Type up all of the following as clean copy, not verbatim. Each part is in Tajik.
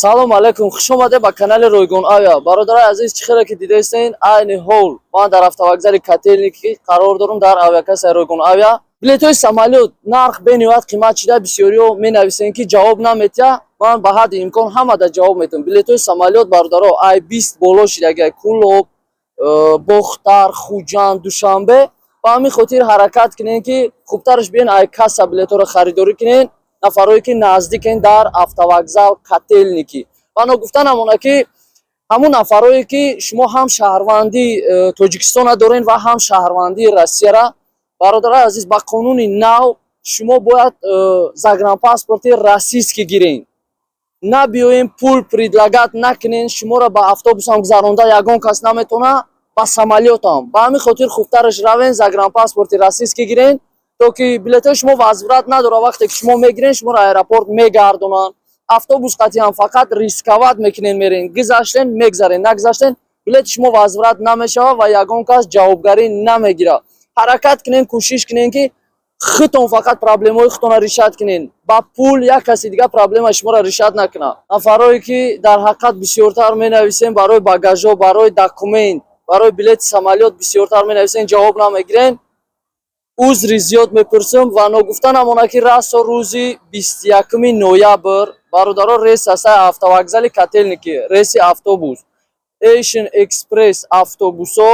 салом алайкум, хуш омадед ба канали Ройгон Авиа. Бародарои азиз, чӣ хеле ки дида истед? Айни ҳол ман дар автовокзали Котельники қарор дорам, дар авиакасаи Ройгон Авиа. Билетҳои самолёт нарх бениҳоят қимат шуда, бисёриҳо менависанд ки ҷавоб наметия. Ман ба ҳадди имкон ҳамада ҷавоб метавам. Билетҳои самолёт бародаро ай 20 боло шидаги Кулоб, Бохтар, Хуҷанд, Душанбе. Ба ҳамин хотир ҳаракат кунед ки хубтараш биен ай касса билетҳоро харидорӣ кунед. нафарои ки наздикен дар автовокзал Котельники. Вано гуфтан амона ки ҳамун нафарои ки шумо ҳам шаҳрвандии Тоҷикистона дорен ва ҳам шаҳрвандии Россияра, бародарои азиз, ба қонуни нав шумо бояд загранпаспорти российский гирен. Набиёен пул предлагат накунен, шуморо ба автобусам гузаронда ягон кас наметона, ба самолётам. Ба ҳамин хотир хубтараш равен загранпаспорти российский гирен, то ки билетҳои шумо возврат надора. Вақте ки шумо мегирен, шуморо аэропорт мегардонанд. Автобус қатъиян фақат рисковат мекунен, мерен, гузаштен мегзарен, нагзаштен билети шумо возврат намешавад ва ягон кас ҷавобгарӣ намегирад. ҳаракат кунен, кӯшиш кунен ки худтон фақат проблемаҳои худтонро решат кунен. Ба пул як каси дига проблемаи шуморо решат накунад. нафарое ки дар ҳақиқат бисёртар менависен барои багажҳо, барои документ, барои билети самолёт бисёртар менависен, ҷавоб намегирен. узри зиёд мепурсам ва ногуфтан амона ки расо рӯзи 21 ноябр бародаро рейс ҳастаи автовокзали Котельники, рейси автобус Asian Express автобусо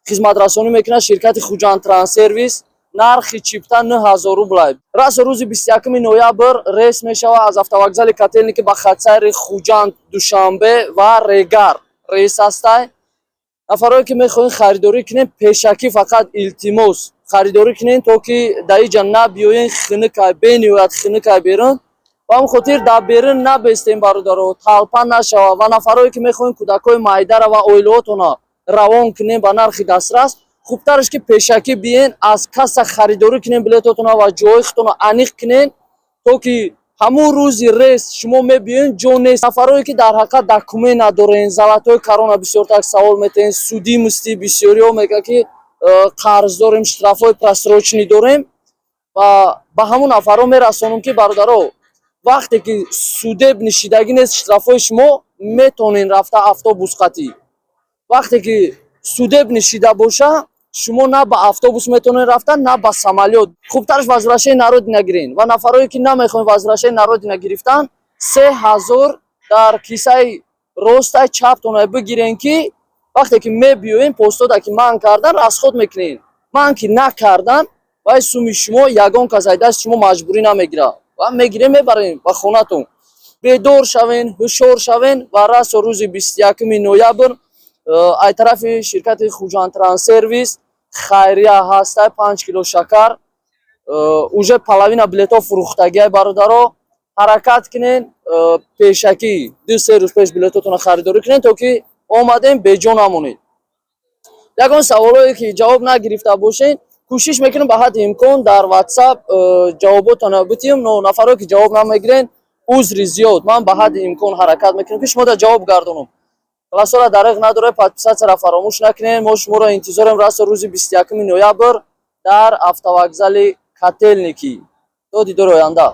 хизматрасонӣ мекунад ширкати Хуҷанд Транссервис. нархи чипта 9000 рублай. расо рӯзи 21 ноябр рейс мешавад аз автовокзали Котельники ба хатсайри Хуҷанд, Душанбе ва Регар. рейс ҳастай нафарое ки мехоҳем харидорӣ кунем, пешакӣ фақат илтимос харидорӣ кунем, то ки дар инҷа набиёен хинукай, бениҳоят хинукай берун. ба ҳамин хотир дар берун набестем бародаро, талпа нашавад. ва нафарое ки мехоҳем кӯдакҳои майдара ва оилаҳотона равон кунем ба нархи дастрас, хубтараш ки пешакӣ биен, аз касса харидорӣ кунем билетотона ва ҷои худтонро аниқ кунен, то ки ҳамун рӯзи рейс шумо мебиён ҷо нест. нафароe ки дар ҳақиқат документ надорен, залатҳои корона бисёртар савол метаҳен, судӣ мусти бисёриҳо мегӯянд ки қарз дорем, штрафҳои просроченӣ дорем. ва ба ҳамун нафаро мерасонам ки бародаро, вақте ки судебни шидагӣ нест штрафҳои шумо, метонен рафта автобус қатӣ. вақте ки судебни шида боша, шумо на ба автобус метонен рафта, на ба самолёт. хубтараш возвращение народина гирен. ва нафароe ки намехоҳен возвращение народина гирифтан, 3000 дар кисаи ростай чаптона бигирен ки вақте ки мебиёен постода ки манъ кардан, расход мекунен. манъ ки накардан, вай суми шумо ягон кас аз дасти шумо маҷбурӣ намегирад ва мегирен мебарен ба хонатон. бедор шавен, ҳушёр шавен. ва расо рӯзи 21 ноябр ай тарафи ширкати Хуҷанд Транссервис хайрия ҳастай 5 кило шакар, уже половина билетҳо фурӯхтагиай бародаро. ҳаракат кунен, пешакӣ 2-3 рӯз пеш билетотонро харидорӣ кунен, то ки омадем беҷо намонед. ягон саволое ки ҷавоб нагирифта бошед, кӯшиш мекунем ба ҳадди имкон дар WhatsApp ҷавоботонро битиҳем. но нафароe ки ҷавоб намегирен, узри зиёд, ман ба ҳадди имкон ҳаракат мекунам ки шуморо ҷавоб гардонам. классора дариқ надорад, подписатсияро фаромӯш накунед. мо шуморо интизорем расо рӯзи 21 ноябр дар автовокзали Котельники. то дидори оянда.